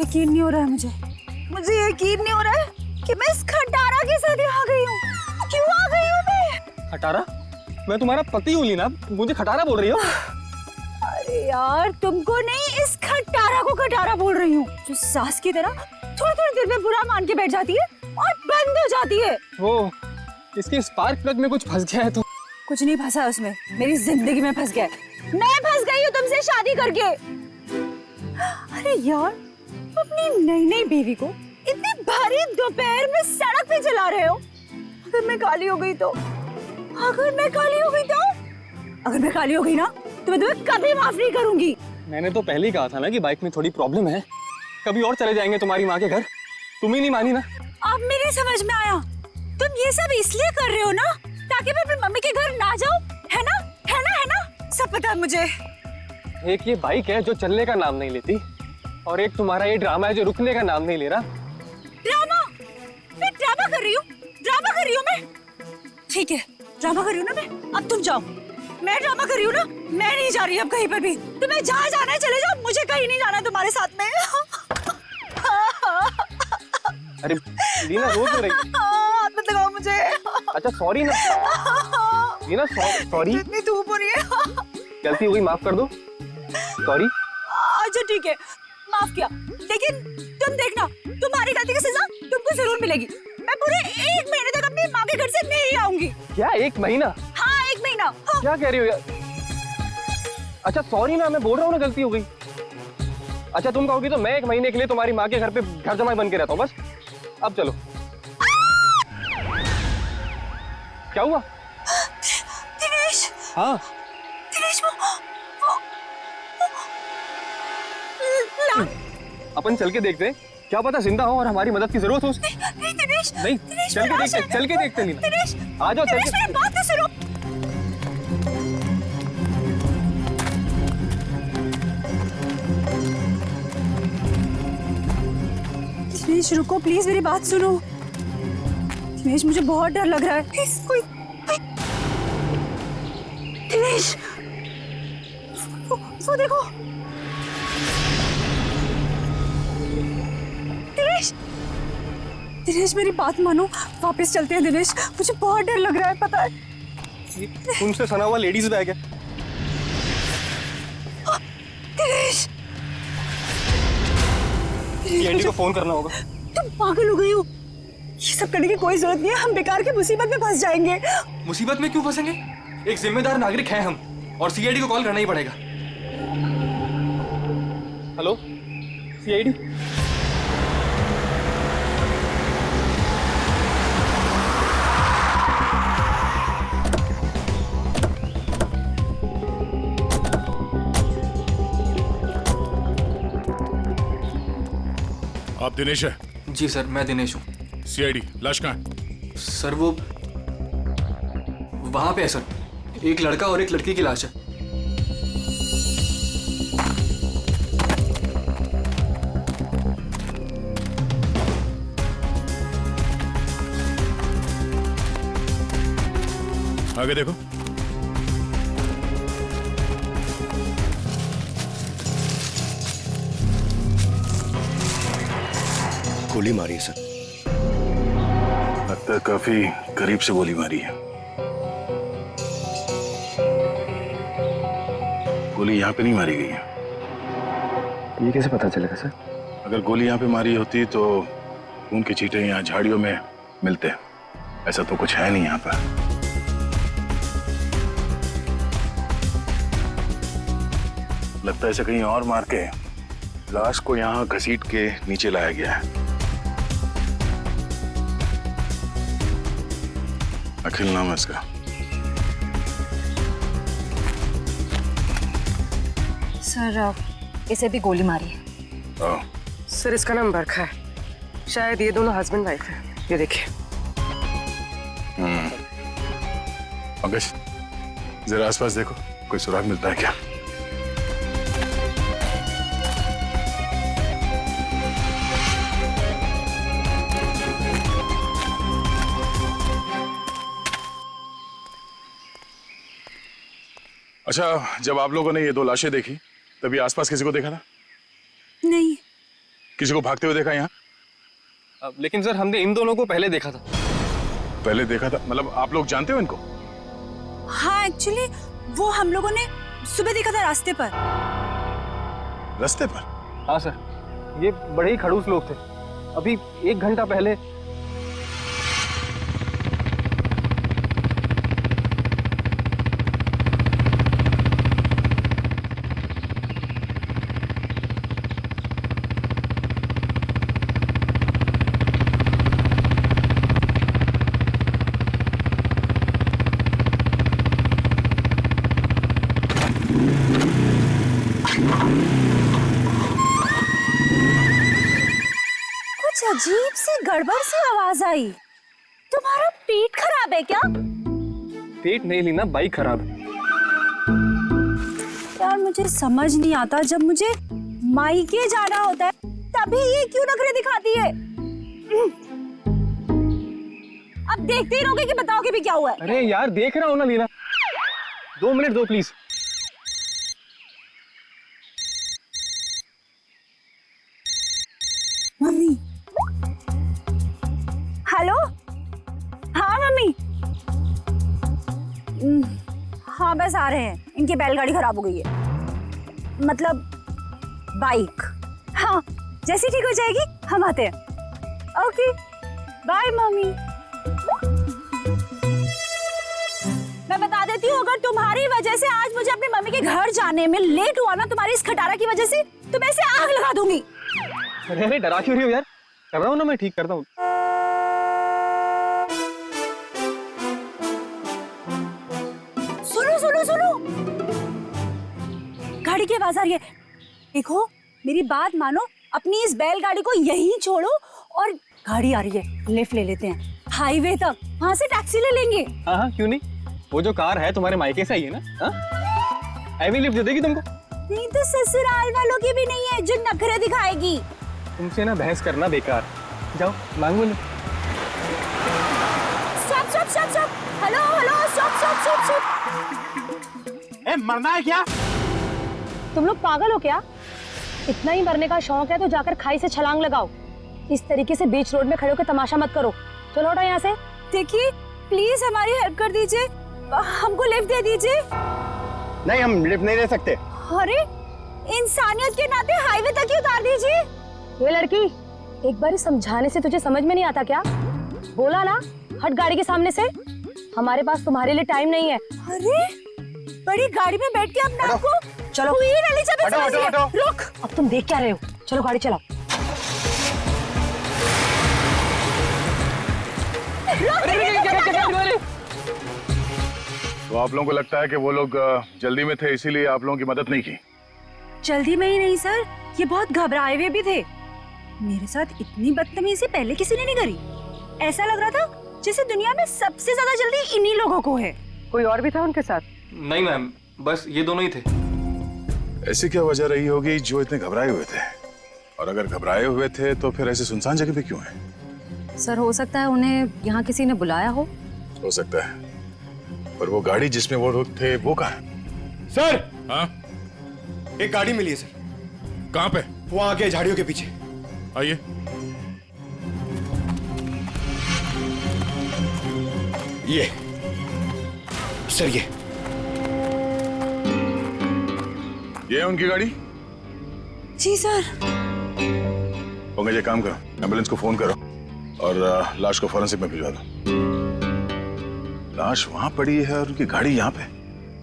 यकीन नहीं हो रहा है मुझे यकीन नहीं हो रहा है कि मैं इस खटारा के साथ यहाँ आ गई हूँ। क्यों आ गई हूँ मैं? खटारा? मैं तुम्हारा पति हूँ लीना, मुझे खटारा बोल रही हो? अरे यार तुमको नहीं, इस खटारा को खटारा बोल रही हूँ, जो सास की तरह थोड़ी थोड़ी देर में बुरा मान के बैठ जाती है और बंद हो जाती है। वो इसके स्पार्क प्लग में कुछ फंस गया है तो। कुछ नहीं फंसा उसमें, मेरी जिंदगी में फंस गया है। मैं फंस गई हूँ तुमसे शादी करके। अरे यार, अपनी नई नई बीवी को इतनी भारी दोपहर में सड़क पे चला रहे हो। अगर मैं काली हो गई तो, अगर मैं काली हो गई तो, अगर मैं काली हो गई ना तो मैं तुम्हें कभी माफ नहीं करूंगी। मैंने तो पहले ही कहा था ना कि बाइक में थोड़ी प्रॉब्लम है, कभी और चले जाएंगे तुम्हारी माँ के घर। तुम ही नहीं मानी ना। अब मेरी समझ में आया, तुम ये सब इसलिए कर रहे हो ना ताकि मैं अपनी मम्मी के घर ना जाऊं, है ना? है ना? है ना? सब पता है मुझे। एक ये बाइक है जो चलने का नाम नहीं लेती, और एक तुम्हारा ये ड्रामा है जो रुकने का नाम नहीं ले रहा। ड्रामा? मैं ड्रामा कर रही हूँ? ड्रामा कर रही हूँ मैं? ठीक है, ड्रामा कर रही हूँ ना मैं। अब तुम जाओ। मैं ड्रामा कर रही हूँ ना, मैं नहीं जा रही अब कहीं पर भी। तुम्हें जहाँ जाना है चले जाओ, मुझे कहीं नहीं जाना तुम्हारे साथ में। अरे लीना रो क्यों रही है? हाथ मत लगाओ मुझे। अच्छा सॉरी ना लीना, सॉरी। इतनी धूप हो रही है। गलती हो गई, माफ कर दो। सॉरी। अच्छा ठीक है, माफ किया, लेकिन तुम देखना, तुम्हारी गलती की सजा तुमको जरूर मिलेगी। मैं पूरे 1 महीने तक अपनी माँ के घर से नहीं आऊंगी। क्या 1 महीना? हाँ 1 महीना। हाँ। क्या कह रही हो यार? अच्छा सॉरी ना, मैं बोल रहा हूँ ना गलती हो गई। अच्छा तुम कहोगी तो मैं 1 महीने के लिए तुम्हारी माँ के घर पे घर जमाई बन के रहता हूँ बस। अब चलो। क्या हुआ? दिनेश। हाँ दिनेश वो अपन चल के देखते हैं, क्या पता जिंदा हो और हमारी मदद की जरूरत हो उसकी। नहीं दिनेश, नहीं दिनेश, चल के देखते लीना। दिनेश, आ जाओ चल दिनेश के। मेरी बात तो सुनो। दिनेश रुको प्लीज, मेरी बात सुनो। दिनेश मुझे बहुत डर लग रहा है, प्लीज कोई। दिनेश वो देखो। दिनेश, दिनेश मेरी बात मानो, वापस चलते हैं दिनेश, मुझे बहुत डर लग रहा है पता है। तुमसे सना हुआ लेडीज बैग है। दिनेश, एंडी को फोन करना होगा। तुम पागल हो गई हो, ये सब करने की कोई जरूरत नहीं है, हम बेकार की मुसीबत में फंस जाएंगे। मुसीबत में क्यों फंसेंगे? एक जिम्मेदार नागरिक हैं हम, और सीआईडी को कॉल करना ही पड़ेगा। Hello CID. आप दिनेश है? जी सर, मैं दिनेश हूँ। सीआईडी, लाश कहाँ है? सर वो वहां पे है सर, एक लड़का और एक लड़की की लाश है। आगे देखो। गोली मारी है सर। लगता है काफी करीब से गोली मारी है। गोली यहाँ पे नहीं मारी गई है। ये कैसे पता चलेगा सर? अगर गोली यहाँ पे मारी होती तो खून के छींटे यहाँ झाड़ियों में मिलते। ऐसा तो कुछ है नहीं यहाँ पर। लगता है इसे कहीं और मार के लाश को यहाँ घसीट के नीचे लाया गया है। अखिल नाम है इसका। सर इसे भी गोली मारी है। ओह, सर इसका नाम बरखा है, शायद ये दोनों हस्बैंड वाइफ है। ये देखिए। पंकज जरा आसपास देखो, कोई सुराग मिलता है क्या? अच्छा, जब आप लोगों ने ये 2 लाशें देखी तभी आसपास किसी को देखा था? नहीं, किसी को भागते हुए देखा यहाँ? लेकिन सर हमने इन दोनों को पहले देखा था। पहले देखा था मतलब आप लोग जानते हो इनको? हाँ एक्चुअली वो हम लोगों ने सुबह देखा था रास्ते पर। रास्ते पर? हाँ सर, ये बड़े ही खड़ूस लोग थे। अभी 1 घंटा पहले। कुछ अजीब सी गड़बड़ सी आवाज आई। तुम्हारा पेट खराब है क्या? पेट नहीं ली ना, बाइक खराब है। यार मुझे समझ नहीं आता, जब मुझे मायके जाना होता है तभी ये क्यों नखरे दिखाती है? अब देखते ही रहोगे कि बताओगे भी क्या हुआ है? अरे यार देख रहा हूँ ना लीना, 2 मिनट दो प्लीज। मम्मी। हेलो। हाँ मम्मी। हाँ बस आ रहे हैं, इनकी बैलगाड़ी खराब हो गई है, मतलब बाइक। हाँ जैसी ठीक हो जाएगी हम आते हैं। Okay bye mummy. मैं बता देती हूँ, अगर तुम्हारी वजह से आज मुझे अपनी मम्मी के घर जाने में लेट हुआ ना, तुम्हारी इस खटारा की वजह से, तो मैं इसे आग लगा दूंगी। अरे अरे डरा क्यों रही हो यार? कर रहा हूँ ना, मैं ठीक करता हूँ। सुनो सुनो सुनो, गाड़ी की आवाज आ रही है। देखो मेरी बात मानो, अपनी इस बैलगाड़ी को यहीं छोड़ो और गाड़ी आ रही है, लिफ्ट ले लेते हैं हाईवे तक, वहां से टैक्सी ले लेंगे। हाँ हाँ क्यों नहीं, वो जो कार है तुम्हारे मायके से आई है ना, हाँ ऐवी लिफ्ट दे देगी तुमको। नहीं तो ससुराल वालों की भी नहीं है जो नखरे दिखाएगी। तुमसे ना बहस करना बेकार, जाओ मांगो ना। Stop stop stop stop, hello hello stop stop stop stop. ए, मरना है क्या? तुम लोग पागल हो क्या? इतना ही मरने का शौक है तो जाकर खाई से छलांग लगाओ। इस तरीके से बीच रोड में खड़े होकर तमाशा मत करो। चलो हटो यहाँ से। देखिए प्लीज हमारी हेल्प कर दीजिए, हमको लिफ्ट दे दीजिए। नहीं, हम लिफ्ट नहीं दे सकते। अरे इंसानियत के नाते हाईवे तक ही उतार दीजिए। ये लड़की, एक बार समझाने से तुझे समझ में नहीं आता क्या? बोला ना हट गाड़ी के सामने से। हमारे पास तुम्हारे लिए टाइम नहीं है। अरे बड़ी गाड़ी में बैठ के अपने आप को चलो हुई वाली जगह हटो, हटो, हटो। रुक। अब तुम देख क्या रहे हो? चलो गाड़ी चलाओ। तो आप लोगों को लगता है कि वो लोग जल्दी में थे इसीलिए आप लोगों की मदद नहीं की? जल्दी में ही नहीं सर, ये बहुत घबराए हुए भी थे। मेरे साथ इतनी बदतमीजी पहले किसी ने नहीं करी। ऐसा लग रहा था जैसे दुनिया में सबसे ज्यादा जल्दी इन्हीं लोगों को है। कोई और भी था उनके साथ? नहीं मैम, बस ये दोनों ही थे। ऐसी क्या वजह रही होगी जो इतने घबराए हुए थे? और अगर घबराए हुए थे तो फिर ऐसे सुनसान जगह पे क्यों है? सर हो सकता है उन्हें यहाँ किसी ने बुलाया हो सकता है, पर वो गाड़ी जिसमें वो लोग थे वो कहाँ है? सर, हाँ एक गाड़ी मिली है सर, कहाँ पे? वो आगे झाड़ियों के पीछे। आइए। ये सर, ये है उनकी गाड़ी? जी सर। पंकज एक काम करो, एम्बुलेंस को फोन करो और लाश को फॉरेंसिक में भिजवा दो। लाश वहां पड़ी है और उनकी गाड़ी यहाँ पे,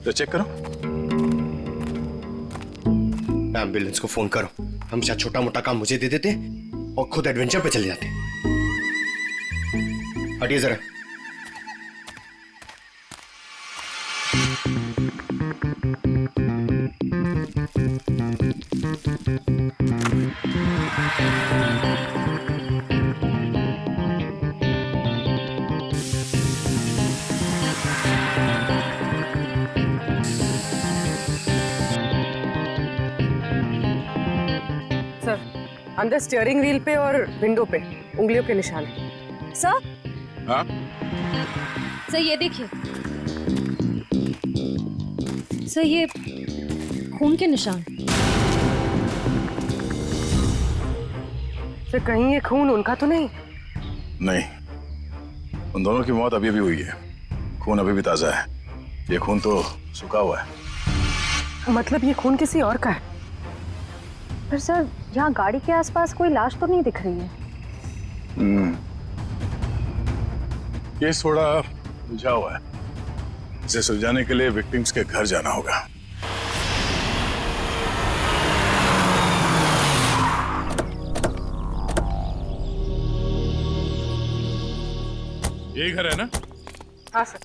तो चेक करो। एम्बुलेंस को फोन करो। हम शायद छोटा मोटा काम मुझे दे देते और खुद एडवेंचर पे चले जाते। हटिए जरा। सर, अंदर स्टीयरिंग व्हील पे और विंडो पे उंगलियों के निशान हैं। सर हाँ सर ये देखिए सर, ये खून के निशान। तो कहीं ये खून उनका तो नहीं? नहीं, उन दोनों की मौत अभी भी हुई है। खून अभी भी ताजा है। ये खून तो सूखा हुआ है। मतलब ये खून किसी और का है? पर सर, यहाँ गाड़ी के आसपास कोई लाश तो नहीं दिख रही है। केस थोड़ा उलझा हुआ है। इसे सुलझाने के लिए विक्टिम्स के घर जाना होगा। यही घर है ना? हाँ सर।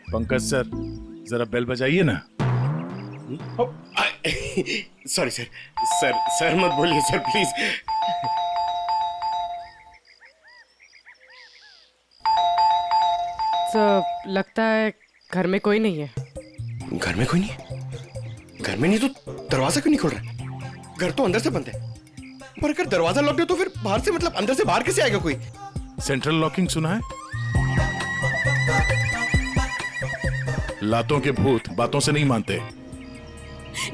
पंकज सर, जरा बेल बजाइए ना। सॉरी सर, सर मत बोलिए सर प्लीज। तो लगता है घर में कोई नहीं है। घर में कोई नहीं है? घर में नहीं तो दरवाजा क्यों नहीं खोल रहा? घर तो अंदर से बंद है। पर अगर दरवाजा लॉक है तो फिर बाहर से, मतलब अंदर से बाहर कैसे आएगा कोई? सेंट्रल लॉकिंग सुना है? लातों के भूत बातों से नहीं मानते।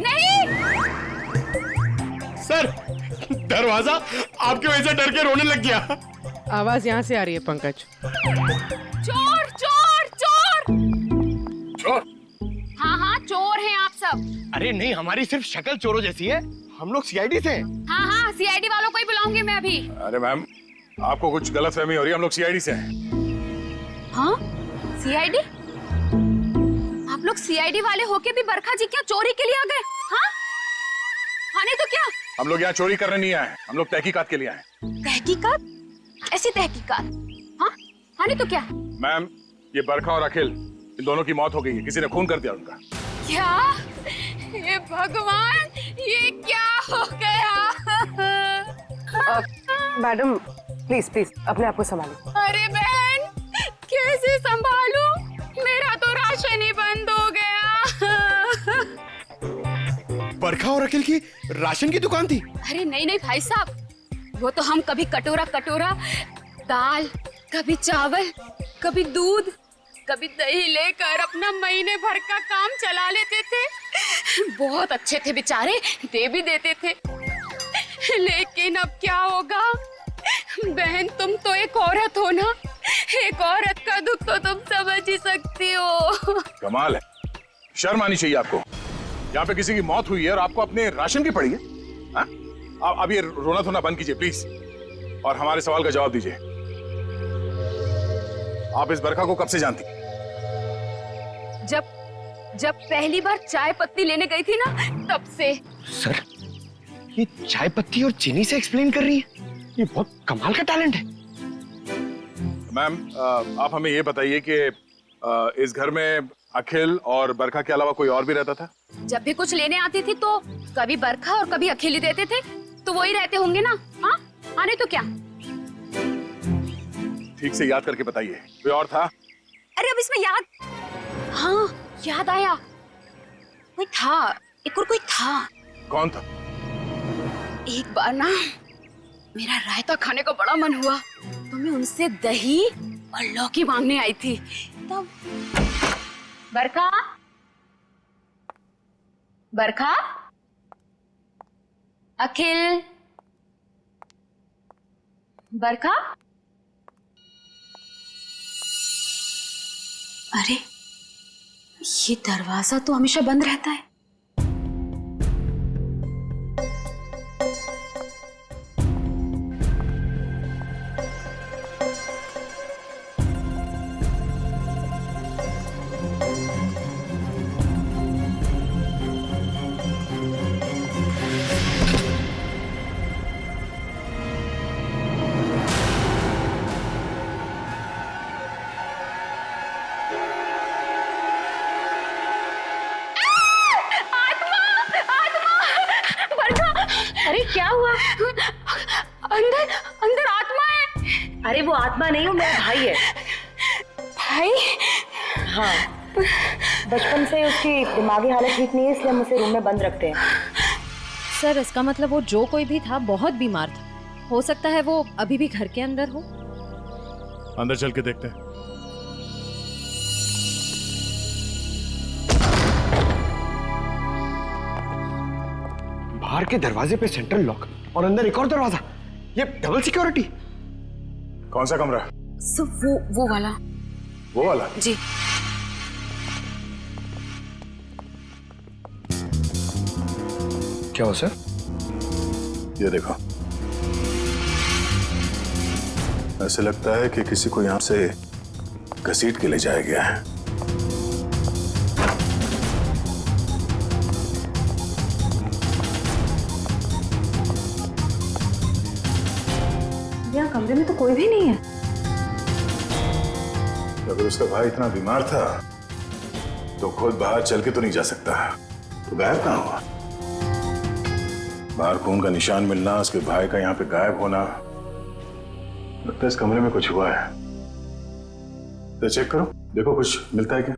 नहीं, सर, दरवाजा आपकी वजह से डर के रोने लग गया। आवाज यहाँ से आ रही है पंकज। चोर चोर चोर! चोर? हाँ हाँ, चोर हैं आप सब। अरे नहीं, हमारी सिर्फ शक्ल चोरों जैसी है। हम लोग सीआईडी से हैं। हाँ हाँ, सीआईडी वालों को ही बुलाऊंगी मैं अभी। अरे मैम, आपको कुछ गलतफहमी हो रही है। हम लोग सीआईडी से हैं। हाँ, सीआईडी? आप लोग सीआईडी वाले होके भी बरखा जी क्या चोरी के लिए आ गए? हाँ हाँ, नहीं तो क्या? हम लोग यहाँ चोरी करने नहीं आए, हम लोग तहकीकात के लिए आए। तहकीकात? ऐसी तहकीकात? हाँ हाँ, नहीं तो क्या? मैम, ये बरखा और अखिल, इन दोनों की मौत हो गई है। किसी ने खून कर दिया उनका। क्या? ये भगवान, ये क्या हो गया? मैडम प्लीज प्लीज अपने आप को संभालो। अरे बहन, कैसे संभालूं? मेरा तो राशन ही बंद हो गया। बरखा और अखिल की राशन की दुकान थी? अरे नहीं नहीं भाई साहब, वो तो हम कभी कटोरा कटोरा दाल, कभी चावल, कभी दूध, कभी दही लेकर अपना महीने भर का काम चला लेते थे। बहुत अच्छे थे बेचारे, दे भी देते थे। लेकिन अब क्या होगा? बहन, तुम तो एक औरत हो ना, एक औरत का दुख तो तुम समझ ही सकती हो। कमाल है, शर्म आनी चाहिए आपको। यहाँ पे किसी की मौत हुई है और आपको अपने राशन की पड़ी है। हाँ? अब ये रोना धोना बंद कीजिए प्लीज, और हमारे सवाल का जवाब दीजिए। आप इस बरखा को कब से जानती? जब पहली बार चाय पत्ती लेने गई थी ना, तब से। सर, ये चाय पत्ती और चीनी से एक्सप्लेन कर रही है? ये बहुत कमाल का टैलेंट है। मैम, आप हमें ये बताइए कि इस घर में अखिल और बरखा के अलावा कोई और भी रहता था? जब भी कुछ लेने आती थी तो कभी बरखा और कभी अखिल ही देते थे, तो वही रहते होंगे ना। हाँ हाँ, नहीं तो क्या? ठीक से याद करके बताइए, कोई और था? अरे अब इसमें याद, हाँ याद आया, कोई था, एक और कोई था। कौन था? एक बार ना मेरा रायता खाने का बड़ा मन हुआ, तो मैं उनसे दही और लौकी मांगने आई थी। तब बरखा, बरखा, अखिल, बरखा। अरे ये दरवाजा तो हमेशा बंद रहता है। अरे क्या हुआ? अंदर अंदर आत्मा है। अरे वो आत्मा नहीं, वो मेरा भाई है। भाई? हाँ, बचपन से उसकी दिमागी हालत ठीक नहीं है, इसलिए हम उसे रूम में बंद रखते हैं। सर इसका मतलब वो जो कोई भी था बहुत बीमार था। हो सकता है वो अभी भी घर के अंदर हो। अंदर चल के देखते हैं। बाहर के दरवाजे पे सेंट्रल लॉक और अंदर एक और दरवाजा, ये डबल सिक्योरिटी। कौन सा कमरा? वो वाला। वो वाला? जी। क्या हो सर? ये देखो, ऐसे लगता है कि किसी को यहां से घसीट के ले जाया गया है। यहाँ कमरे में तो कोई भी नहीं है। अगर उसका भाई इतना बीमार था तो खुद बाहर चल के तो नहीं जा सकता, तो गायब कहाँ हुआ? बाहर खून का निशान मिलना, उसके भाई का यहाँ पे गायब होना, लगता है इस कमरे में कुछ हुआ है। तो चेक करो, देखो कुछ मिलता है क्या।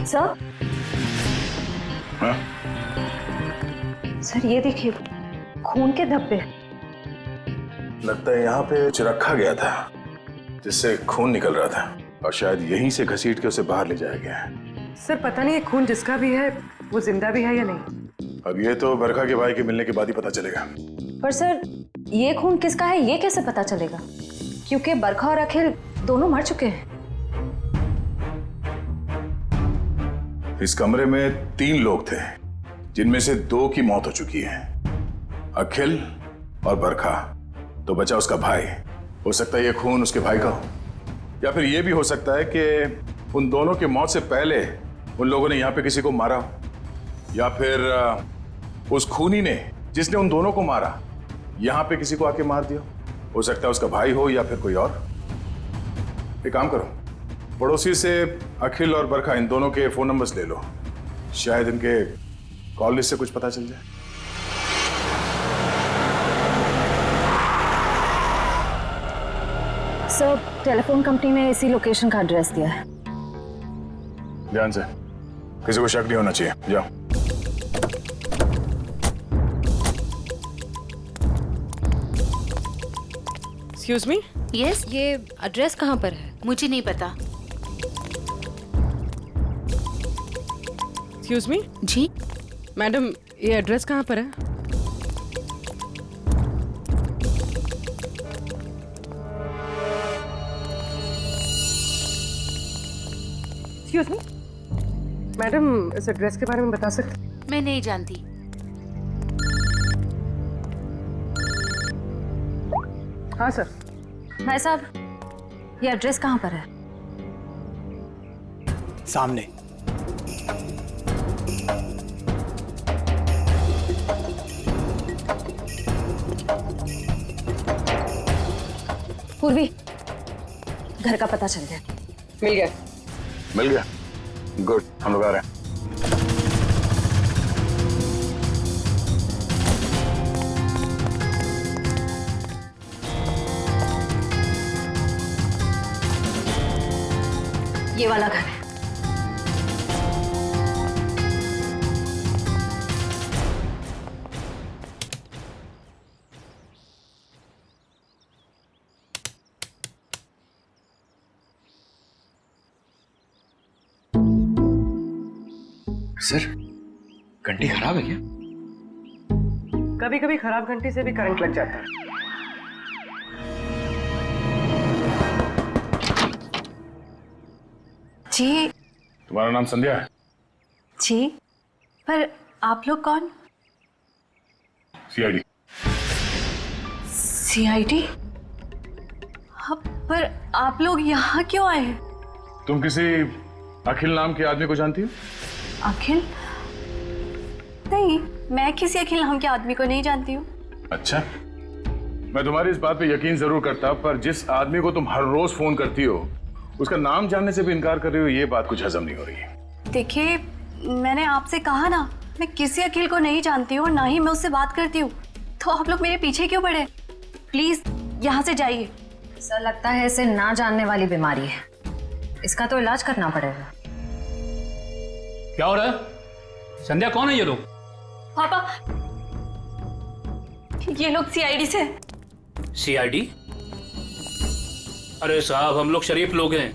सर, हाँ? सर ये देखिए, खून के धब्बे। लगता है यहाँ पे कुछ रखा गया था जिससे खून निकल रहा था और शायद यहीं से घसीट के उसे बाहर ले जाया गया है। सर पता नहीं ये खून जिसका भी है वो जिंदा भी है या नहीं। अब ये तो बरखा के भाई के मिलने के बाद ही पता चलेगा। पर सर ये खून किसका है ये कैसे पता चलेगा? क्योंकि बरखा और अखिल दोनों मर चुके हैं। इस कमरे में 3 लोग थे जिनमें से 2 की मौत हो चुकी है, अखिल और बरखा। तो बचा उसका भाई। हो सकता है ये खून उसके भाई का हो, या फिर ये भी हो सकता है कि उन दोनों की मौत से पहले उन लोगों ने यहाँ पे किसी को मारा हो, या फिर उस खूनी ने जिसने उन दोनों को मारा यहाँ पे किसी को आके मार दिया। हो सकता है उसका भाई हो या फिर कोई और। एक काम करो, पड़ोसी से अखिल और बरखा इन दोनों के फोन नंबर्स ले लो, शायद इनके कॉल लिस्ट से कुछ पता चल जाए। सर टेलीफोन कंपनी ने इसी लोकेशन का एड्रेस दिया है। ध्यान से, किसी को शक नहीं होना चाहिए। जाओ। Excuse me. यस, ये एड्रेस कहाँ पर है? मुझे नहीं पता। Excuse me. जी मैडम, ये एड्रेस कहाँ पर है? एक्सक्यूज मी मैडम, इस एड्रेस के बारे में बता सकते? मैं नहीं जानती। हाँ सर। भाई साहब, ये एड्रेस कहाँ पर है? सामने। पूर्वी, घर का पता चल गया। मिल गया। मिल गया? गुड, हम लोग आ रहे हैं। ये वाला घर है। सर, घंटी खराब है क्या? कभी कभी खराब घंटी से भी करंट लग जाता है। जी। तुम्हारा नाम संध्या है? जी, पर आप लोग कौन? सीआईडी। सीआईडी? पर आप लोग यहाँ क्यों आए हैं? तुम किसी अखिल नाम के आदमी को जानती हो? अखिल? नहीं, मैं किसी अखिल नाम के आदमी को नहीं जानती हूँ। अच्छा, मैं तुम्हारी इस बात पे यकीन जरूर करता, पर जिस आदमी को तुम हर रोज फोन करती हो उसका नाम जानने से भी इनकार कर रही हो, ये बात कुछ हजम नहीं हो रही। देखिए, मैंने आपसे कहा ना, मैं किसी अखिल को नहीं जानती हूँ और ना ही मैं उससे बात करती हूँ, तो आप लोग मेरे पीछे क्यों पड़े? प्लीज यहाँ से जाइए। सर लगता है इसे ना जानने वाली बीमारी है। इसका तो इलाज करना पड़ेगा। क्या हो रहा है? संध्या, कौन है ये लोग? पापा, ये लोग सीआईडी से। सीआईडी? अरे साहब, हम लोग शरीफ लोग हैं,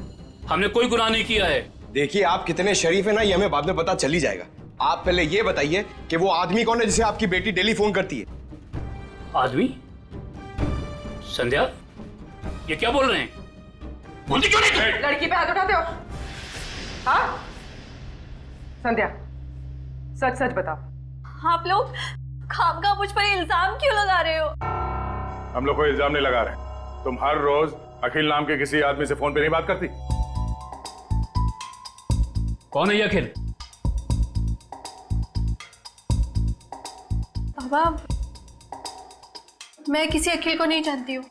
हमने कोई गुनाह नहीं किया है। देखिए, आप कितने शरीफ है ना, ये हमें बाद में पता चल ही जाएगा। आप पहले ये बताइए कि वो आदमी कौन है जिसे आपकी बेटी डेली फोन करती है? आदमी? संध्या, ये क्या बोल रहे हैं? बोलती क्यों नहीं? लड़की पे हाथ उठाते हो? हाँ संध्या, सच सच बताओ। आप लोग खामखा मुझ पर इल्जाम क्यों लगा रहे हो? हम लोग कोई इल्जाम नहीं लगा रहे। तुम हर रोज अखिल नाम के किसी आदमी से फोन पे नहीं बात करती? कौन है ये अखिल? पापा, मैं किसी अखिल को नहीं जानती हूँ।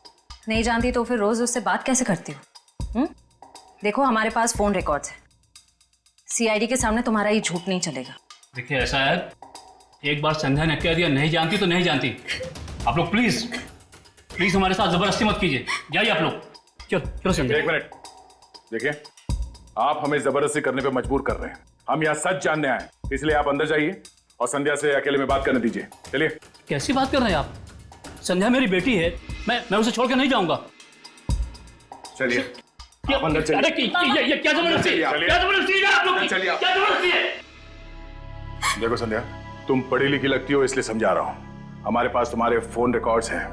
नहीं जानती तो फिर रोज उससे बात कैसे करती हो? देखो, हमारे पास फोन रिकॉर्ड्स है। सीआईडी के सामने तुम्हारा ये झूठ नहीं चलेगा। देखिए, ऐसा है, एक बार संध्या ने कह दिया नहीं जानती तो नहीं जानती। आप लोग प्लीज हमारे साथ जबरदस्ती मत कीजिए। जाइए आप लोग। चलो संध्या। एक मिनट, देखिए, आप हमें जबरदस्ती करने पे मजबूर कर रहे हैं। हम यहाँ सच जानने आए, इसलिए आप अंदर जाइए और संध्या से अकेले में बात करने दीजिए। चलिए। कैसी बात कर रहे हैं आप? संध्या मेरी बेटी है, मैं उसे छोड़ के नहीं जाऊंगा। चलिए, आप अंदर चलिए। अरे ये क्या जबरदस्ती है? क्या जबरदस्ती है आप लोग की? चलिए। क्या जबरदस्ती है? देखो संध्या, तुम पढ़ी लिखी लगती हो, इसलिए समझा रहा हूँ। हमारे पास तुम्हारे फोन रिकॉर्ड्स हैं,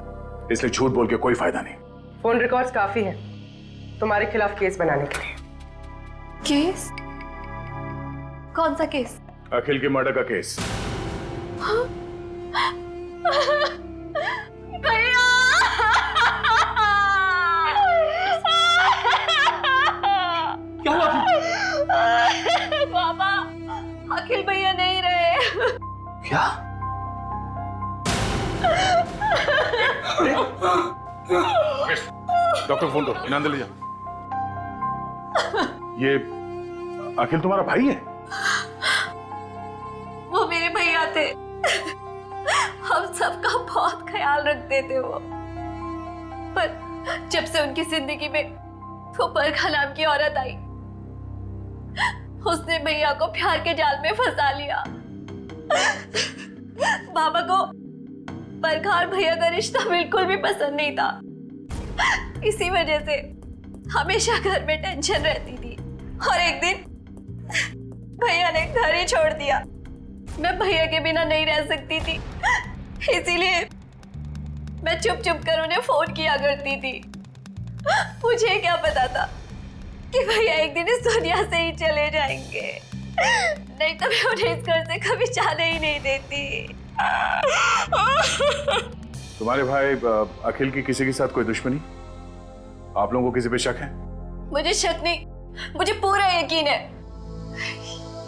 इसलिए झूठ बोल के कोई फायदा नहीं। फोन रिकॉर्ड्स काफी है तुम्हारे खिलाफ केस बनाने के लिए। केस? कौन सा केस? अखिल की मर्डर का केस। भैया! क्या हुआ? पापा, अखिल भैया नहीं रहे। क्या? डॉक्टर फोन दो, इन्हें अंदर ले जाओ। ये अखिल तुम्हारा भाई है? वो मेरे भैया थे। हम सबका बहुत ख्याल रखते थे वो। पर जब से उनकी जिंदगी में वो बरखा नाम की औरत आई, उसने भैया को प्यार के जाल में फंसा लिया। बाबा को बरखा और भैया का रिश्ता बिल्कुल भी पसंद नहीं था। इसी वजह से हमेशा घर में टेंशन रहती थी। और एक दिन भैया ने घर ही छोड़ दिया। मैं भैया के बिना नहीं रह सकती थी, इसीलिए मैं चुप चुप कर उन्हें फोन किया करती थी। मुझे क्या पता था कि भैया एक दिन इस दुनिया से ही चले जाएंगे, नहीं तो मैं उन्हें इस घर से कभी जाने ही नहीं देती। तुम्हारे भाई अखिल की किसी के साथ कोई दुश्मनी? आप लोगों को किसी पे शक है? मुझे शक नहीं, मुझे पूरा यकीन है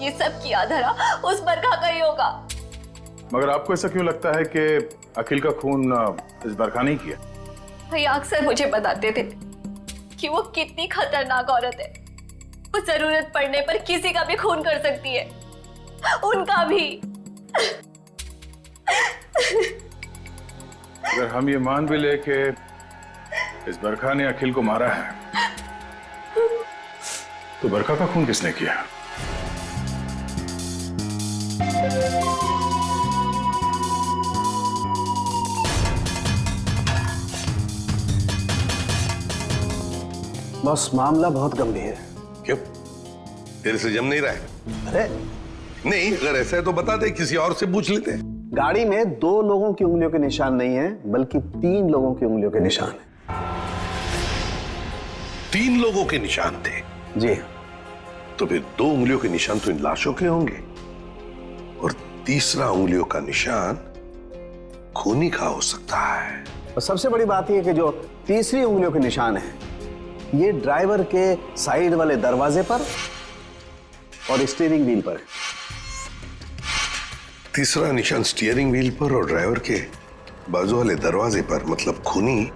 ये सब किया धरा उस बरखा का ही होगा। मगर आपको ऐसा क्यों लगता है कि अखिल का खून इस बरखा नहीं किया? भैया अक्सर मुझे बताते थे कि वो कितनी खतरनाक औरत है। वो जरूरत पड़ने पर किसी का भी खून कर सकती है, उनका भी। अगर हम ये मान भी ले कि इस बरखा ने अखिल को मारा है, तो बरखा का खून किसने किया? बस मामला बहुत गंभीर है। क्यों? तेरे से जम नहीं रहा है? अरे नहीं, अगर ऐसा है तो बता दे, किसी और से पूछ लेते हैं। गाड़ी में 2 लोगों की उंगलियों के निशान नहीं है, बल्कि 3 लोगों की उंगलियों के निशान है। 3 लोगों के निशान थे? जी। तो फिर 2 उंगलियों के निशान तो इन लाशों के होंगे, और तीसरा उंगलियों का निशान खूनी का हो सकता है। और सबसे बड़ी बात यह कि जो तीसरी उंगलियों के निशान है, ये ड्राइवर के साइड वाले दरवाजे पर और स्टीयरिंग व्हील पर है। तीसरा निशान स्टीयरिंग व्हील पर और ड्राइवर के बाजू वाले दरवाजे पर, मतलब खूनी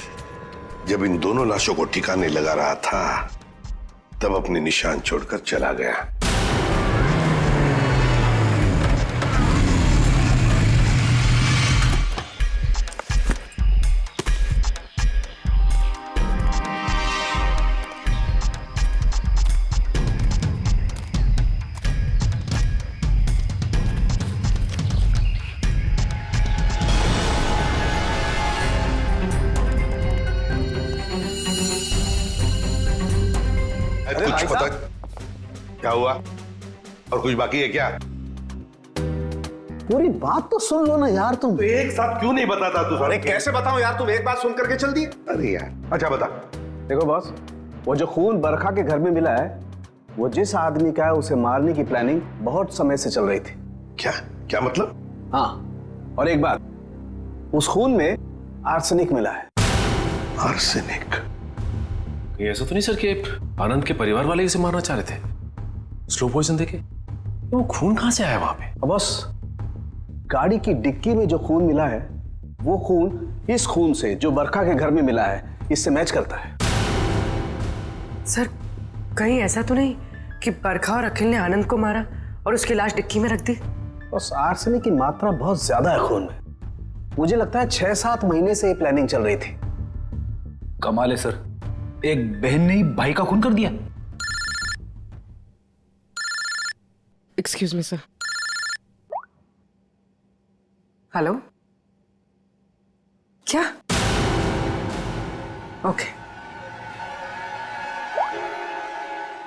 जब इन दोनों लाशों को ठिकाने लगा रहा था, तब अपने निशान छोड़कर चला गया। कुछ भाई पता क्या हुआ और कुछ बाकी है क्या? पूरी बात तो सुन लो ना यार तुम। तो एक साथ क्यों नहीं बताता तू? अरे कैसे बताऊं यार, तुम एक बात सुन करके चल दिए। अरे यार, अच्छा बता। देखो बॉस, वो जो खून बरखा के घर में मिला है, वो जिस आदमी का है उसे मारने की प्लानिंग बहुत समय से चल रही थी। क्या क्या मतलब? हाँ, और एक बात, उस खून में आर्सेनिक मिला है। आर्सेनिक? ये ऐसा तो नहीं सर कि आनंद के परिवार वाले इसे मारना चाह रहे थे? स्लो पॉइजन देके वो खून कहां से आया वहां पे? बॉस, गाड़ी की डिक्की में जो खून मिला है, वो खून इस खून से जो बरखा के घर में मिला है, इससे मैच करता है। सर, कहीं ऐसा तो नहीं कि बरखा और अखिल ने आनंद को मारा और उसकी लाश डिक्की में रख दी? बस आर्सेनिक की मात्रा बहुत ज्यादा है खून में। मुझे लगता है 6-7 महीने से ये प्लानिंग चल रही थी। कमाल है सर, एक बहन ने ही भाई का खून कर दिया। Excuse me sir. हेलो, क्या? ओके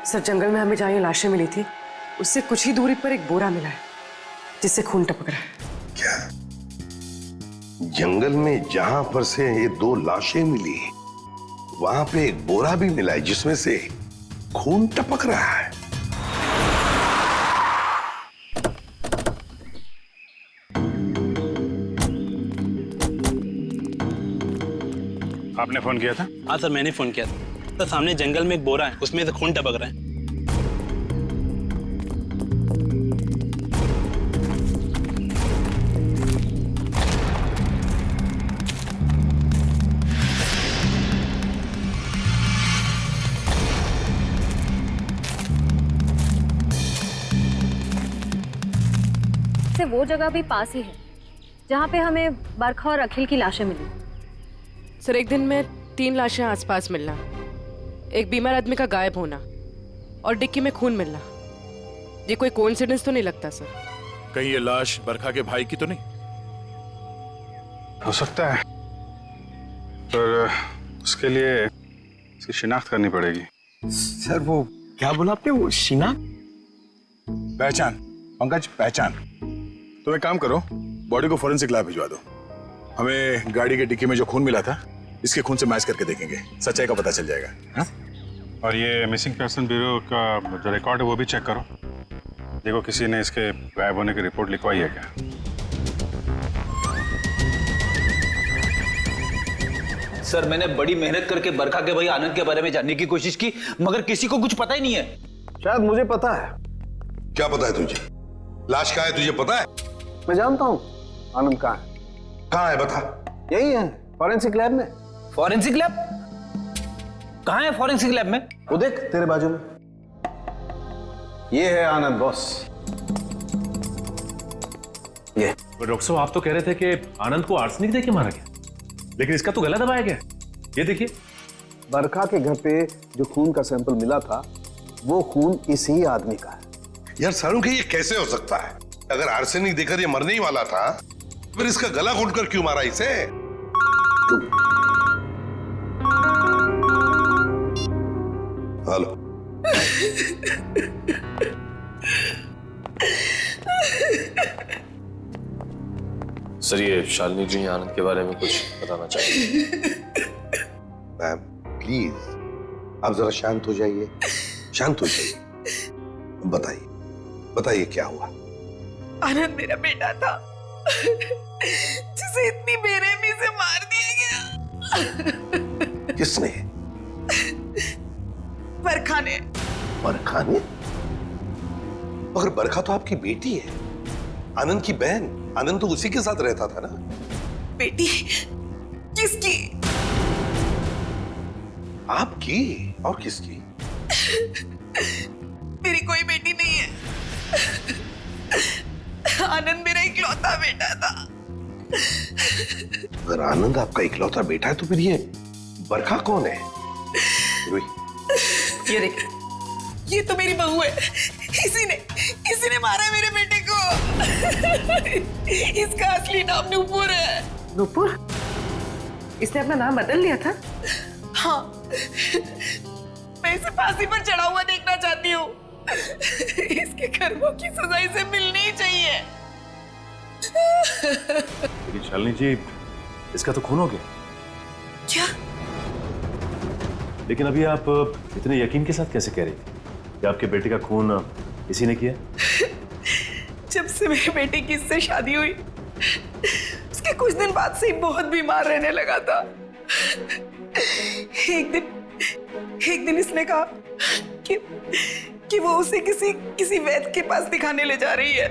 सर, जंगल में हमें जहां ये लाशें मिली थी, उससे कुछ ही दूरी पर एक बोरा मिला है जिससे खून टपक रहा है। क्या जंगल में जहां पर से ये 2 लाशें मिली, वहां पे एक बोरा भी मिला है जिसमें से खून टपक रहा है? आपने फोन किया था? हाँ सर, मैंने फोन किया था। तो सामने जंगल में एक बोरा है, उसमें से खून टपक रहा है। से वो जगह भी पास ही है जहाँ पे हमें बरखा और अखिल की लाशें मिली। सर, एक दिन में 3 लाशें आसपास मिलना, एक बीमार आदमी का गायब होना और डिक्की में खून मिलना, ये कोई कोइंसिडेंस तो नहीं लगता सर? कहीं ये लाश बरखा के भाई की तो नहीं? हो सकता है, पर उसके लिए इसकी शिनाख्त करनी पड़ेगी। सर वो क्या बोला आपने, वो शिनाख्त? पहचान पंकज, पहचान। तुम एक काम करो, बॉडी को फोरेंसिक लैब भिजवा दो। हमें गाड़ी के डिक्की में जो खून मिला था, इसके खून से मैच करके देखेंगे, सच्चाई का पता चल जाएगा। हा? और ये मिसिंग पर्सन ब्यूरो का जो रिकॉर्ड है वो भी चेक करो, देखो किसी ने इसके गायब होने की रिपोर्ट लिखवाई है क्या। सर, मैंने बड़ी मेहनत करके बरखा के भाई आनंद के बारे में जानने की कोशिश की, मगर किसी को कुछ पता ही नहीं है। शायद मुझे पता है। क्या पता है तुझे? लाश कहाँ है तुझे पता है? मैं जानता हूँ आनंद कहाँ है। कहाँ है बता? यही है, फॉरेंसिक लैब में। Forensic lab? कहाँ है फॉरेंसिक लैब में? वो देख तेरे बाजू में, ये है आनंद बॉस। ये डॉक्टर साहब, आप तो कह रहे थे कि आनंद को आर्सेनिक देके मारा गया, लेकिन इसका तो गला दबाया गया। ये देखिए, बरखा के घर पे जो खून का सैंपल मिला था, वो खून इसी आदमी का है। यार सारुण, ये कैसे हो सकता है? अगर आर्सेनिक देकर ये मरने ही वाला था, फिर इसका गला घोंटकर क्यों मारा इसे? हेलो। सर ये शालिनी जी आनंद के बारे में कुछ बताना चाहिए। मैम प्लीज आप जरा शांत हो जाइए, शांत हो जाइए। बताइए बताइए क्या हुआ? आनंद मेरा बेटा था जिसे इतनी बेरहमी से मार दिया गया। किसने? बरखा ने। बरखा ने? मगर बरखा तो आपकी बेटी है, आनंद की बहन। आनंद तो उसी के साथ रहता था ना। बेटी? किसकी? आपकी और किसकी? मेरी कोई बेटी नहीं है। आनंद मेरा इकलौता बेटा था। अगर आनंद आपका इकलौता बेटा है तो फिर ये बरखा कौन है? ये देख, ये तो मेरी बहू है। इसी ने मारा है मेरे बेटे को। इसका असली नाम नूपुर है। मैं इसे फांसी पर चढ़ा हुआ देखना चाहती हूँ। इसके कर्मों की सजा इसे मिलनी ही चाहिए। लेकिन शालिनी जी, इसका तो खून हो गया। क्या? लेकिन अभी आप इतने यकीन के साथ कैसे कह रही थी कि आपके बेटे का खून इसी ने किया? जब से मेरे बेटे की इससे शादी हुई, उसके कुछ दिन बाद से ही बहुत बीमार रहने लगा था। एक दिन इसने कहा कि वो उसे किसी वैद्य के पास दिखाने ले जा रही है,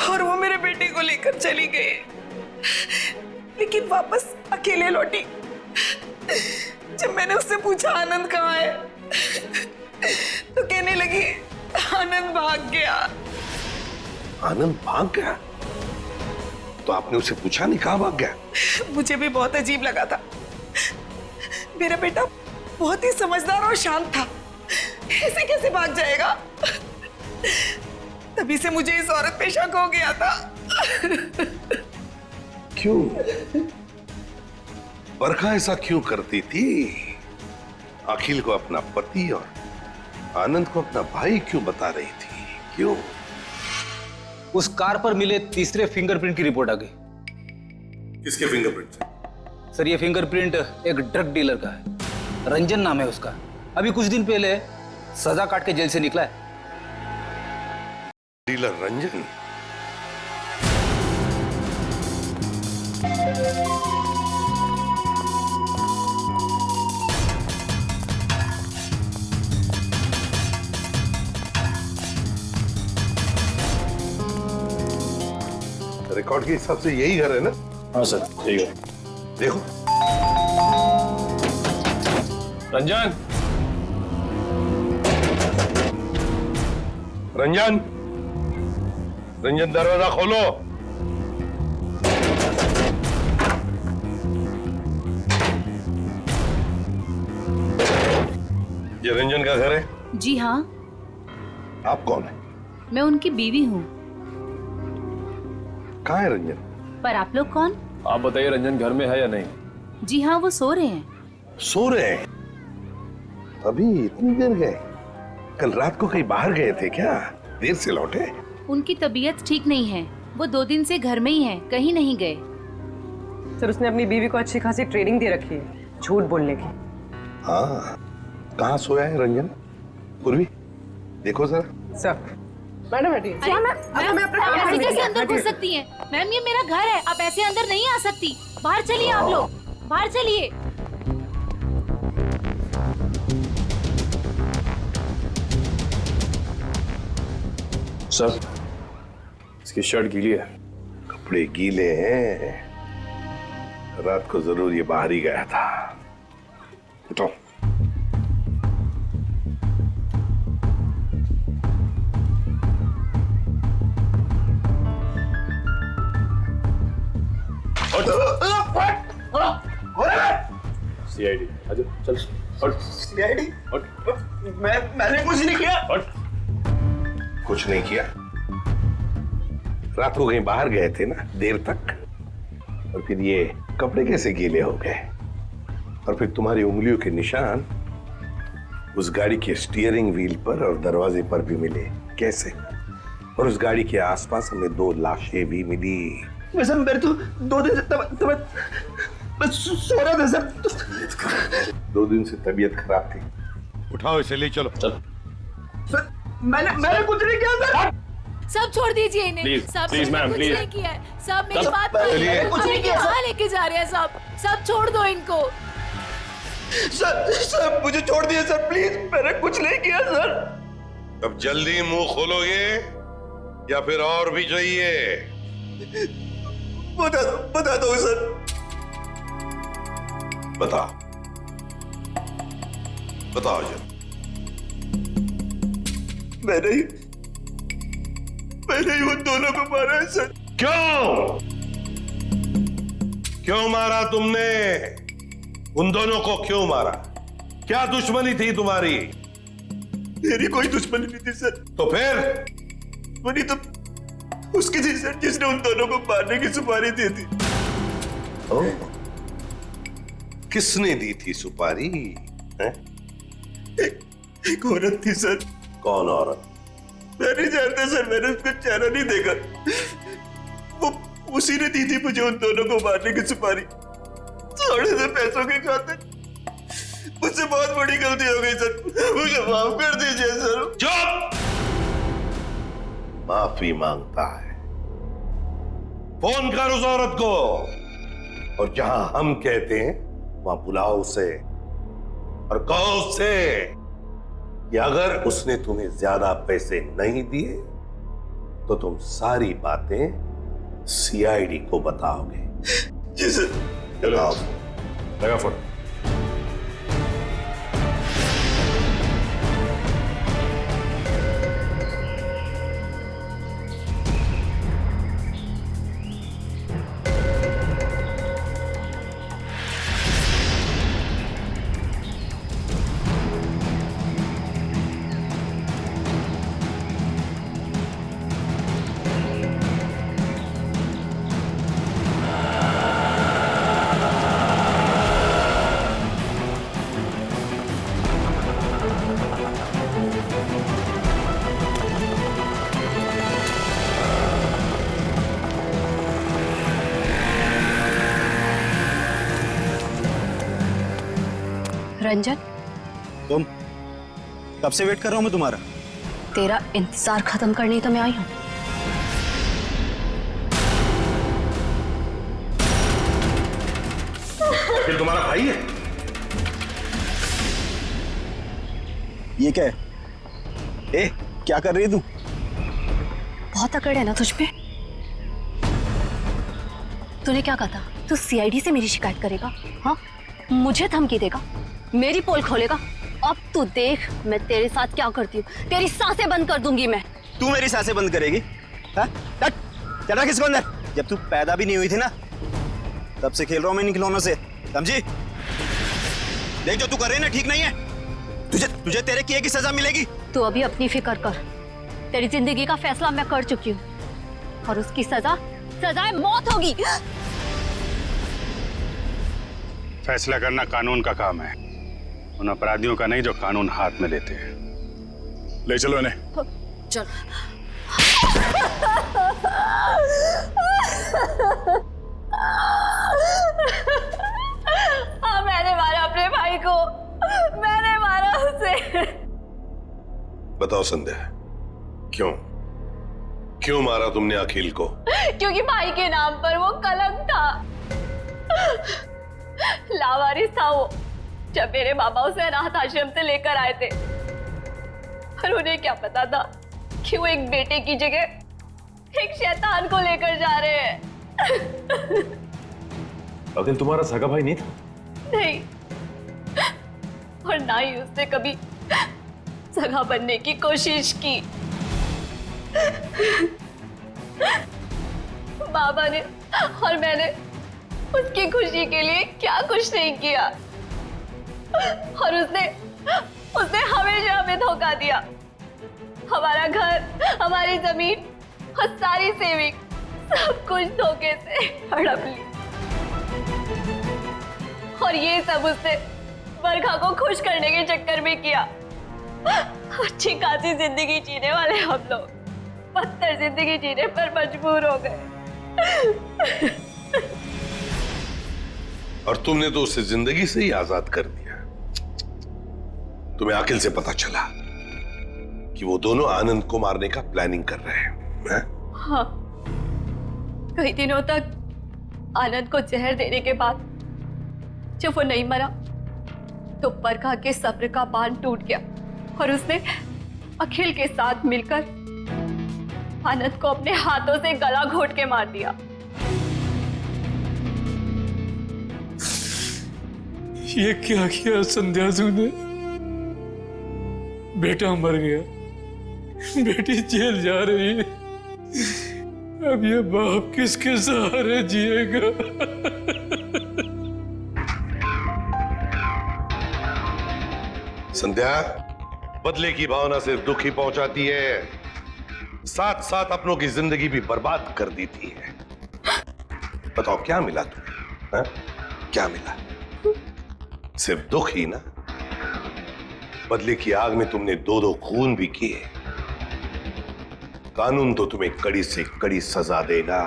और वो मेरे बेटे को लेकर चली गई, लेकिन वापस अकेले लौटी। जब मैंने उससे पूछा आनंद कहाँ है, तो कहने लगी आनंद भाग गया। आनंद भाग गया? तो आपने उसे पूछा नहीं कहाँ भाग गया? मुझे भी बहुत अजीब लगा था। मेरा बेटा बहुत ही समझदार और शांत था, ऐसे कैसे भाग जाएगा? तभी से मुझे इस औरत पे शक हो गया था। क्यों? बरखा ऐसा क्यों करती थी? अखिल को अपना पति और आनंद को अपना भाई क्यों बता रही थी? क्यों? उस कार पर मिले तीसरे फिंगरप्रिंट की रिपोर्ट आ गई। किसके फिंगरप्रिंट? सर, ये फिंगरप्रिंट एक ड्रग डीलर का है। रंजन नाम है उसका। अभी कुछ दिन पहले सजा काट के जेल से निकला है। डीलर रंजन? रिकॉर्ड के हिसाब से यही घर है ना? हाँ सर, यही है। देखो रंजन, रंजन, रंजन दरवाजा खोलो। ये रंजन का घर है? जी हाँ। आप कौन है? मैं उनकी बीवी हूँ। कहाँ है रंजन? पर आप लोग कौन? आप बताइए, रंजन घर में है या नहीं? जी हाँ, वो सो रहे हैं। सो रहे हैं? अभी इतनी देर गए? कल रात को कहीं बाहर गए थे क्या? देर से लौटे? उनकी तबीयत ठीक नहीं है, वो 2 दिन से घर में ही हैं, कहीं नहीं गए। सर, उसने अपनी बीवी को अच्छी खासी ट्रेनिंग दे रखी है झूठ बोलने की। हाँ, कहाँ सोया है रंजन? पूर्वी, देखो जरा। सर, मैडम बैठिए। आप ऐसे कैसे अंदर घुस सकती हैं? मैम, ये मेरा घर है, आप ऐसे अंदर नहीं आ सकती। बाहर चलिए आप लोग, बाहर चलिए। सर, इसकी शर्ट गीली है। कपड़े गीले हैं? रात को जरूर ये बाहर ही गया था। उठो। सीआईडी, आजा, चल। सीआईडी? मैंने कुछ नहीं किया। कुछ नहीं किया? रात को कहीं बाहर गए थे ना देर तक, और फिर ये कपड़े कैसे गीले हो गए? और फिर तुम्हारी उंगलियों के निशान उस गाड़ी के स्टीयरिंग व्हील पर और दरवाजे पर भी मिले, कैसे? और उस गाड़ी के आसपास हमें 2 लाशें भी मिली। वैसे मेरे तो 2 दिन से मैं सो रहा था सर। 2 दिन से तबीयत खराब थी। उठाओ इसे, ले चलो। चल। सर, मैंने कुछ नहीं किया सर। सब छोड़ दीजिए इन्हें। प्लीज, सब प्लीज मैम, कुछ प्लीज। नहीं किया है। सब मेरी सब बात चलिए। कुछ नहीं किया। कहाँ लेके जा रहे हैं सब छोड़ दो इनको। सर मुझे छोड़ दिए सर, प्लीज। मैंने कुछ नहीं किया सर। अब जल्दी मुंह खोलोगे या फिर और भी चाहिए? बता दो सर। बताओ जल्दी। मैंने ही उन दोनों को मारा है सर। क्यों मारा तुमने? उन दोनों को क्यों मारा? क्या दुश्मनी थी तुम्हारी? मेरी कोई दुश्मनी नहीं थी सर। तो फिर? दुश्मनी तो उसकी थी सर, जिसने उन दोनों को मारने की सुपारी दी थी। किसने दी थी सुपारी? एक औरत थी सर। कौन औरत? मैं नहीं जानता सर, मैंने उसका चेहरा नहीं देखा। वो उसी ने दी थी मुझे उन दोनों को मारने की सुपारी, थोड़े से पैसों के खातिर। मुझसे बहुत बड़ी गलती हो गई सर, मुझे माफ कर दीजिए सर। चुप! माफी मांगता है? फोन कर उस औरत को, और जहां हम कहते हैं वहां बुलाओ उसे और कहो उससे कि अगर उसने तुम्हें ज्यादा पैसे नहीं दिए तो तुम सारी बातें सीआईडी को बताओगे। जी सर। चलो लगा फोन। रंजन, तुम कब से वेट कर रहा हूं मैं तुम्हारा? तेरा इंतजार खत्म करने ही तो मैं आई हूं। फिर तुम्हारा भाई है? ये क्या है? ए, क्या कर रही है तू? बहुत अकड़ है ना तुझ पे। तूने क्या कहा था? तू सीआईडी से मेरी शिकायत करेगा? हाँ, मुझे धमकी देगा, मेरी पोल खोलेगा। अब तू देख मैं तेरे साथ क्या करती हूँ। तेरी सांसें बंद कर दूंगी मैं। तू मेरी सांसें बंद करेगी? हाँ? चल किसको अंदर। जब तू पैदा भी नहीं हुई थी ना, तब से खेल रहा हूं मैं इन खिलौनों से, समझी? देख जो तू कर रही है ना, ठीक नहीं है। तुझे तेरे किए की सजा मिलेगी। तू अभी अपनी फिक्र कर। तेरी जिंदगी का फैसला मैं कर चुकी हूँ और उसकी सजा मौत होगी। फैसला करना कानून का काम है, उन अपराधियों का नहीं जो कानून हाथ में लेते हैं। ले चलो इन्हें। चल। हाँ, मैंने मारा अपने भाई को, मैंने मारा उसे। बताओ संध्या, क्यों मारा तुमने अखिल को? क्योंकि भाई के नाम पर वो कलंक था। लावारिस था वो। जब मेरे बाबा उसे अनाथ आश्रम से लेकर आए थे, पर उन्हें क्या पता था कि वो एक बेटे की जगह एक शैतान को लेकर जा रहे हैं। अखिल तुम्हारा सगा भाई नहीं था? नहीं, और ना ही उसने कभी सगा बनने की कोशिश की। बाबा ने और मैंने उसकी खुशी के लिए क्या कुछ नहीं किया, और उसने हमेशा हमें धोखा दिया। हमारा घर, हमारी जमीन और सारी सेविंग, सब कुछ धोखे से हड़प ली। और ये सब उसने बरखा को खुश करने के चक्कर में किया। अच्छी खासी जिंदगी जीने वाले हम लोग बदतर जिंदगी जीने पर मजबूर हो गए। और तुमने तो उसे जिंदगी से ही आजाद कर दिया। तुम्हें अखिल से पता चला कि वो दोनों आनंद को मारने का प्लानिंग कर रहे हैं। हाँ, कई दिनों तक आनंद को जहर देने के बाद जब वो नहीं मरा तो बरखा के सब्र का बांध टूट गया और उसने अखिल के साथ मिलकर आनंद को अपने हाथों से गला घोट के मार दिया। ये क्या किया संध्या ने? बेटा मर गया, बेटी जेल जा रही है, अब ये बाप किसके सहारे जिएगा? संध्या, बदले की भावना सिर्फ दुख ही पहुंचाती है, साथ साथ अपनों की जिंदगी भी बर्बाद कर देती है। बताओ क्या मिला तुम्हें? क्या मिला? सिर्फ दुख ही ना? बदले की आग में तुमने 2-2 खून भी किए। कानून तो तुम्हें कड़ी से कड़ी सजा देगा,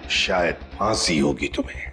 शायद फांसी होगी तुम्हें।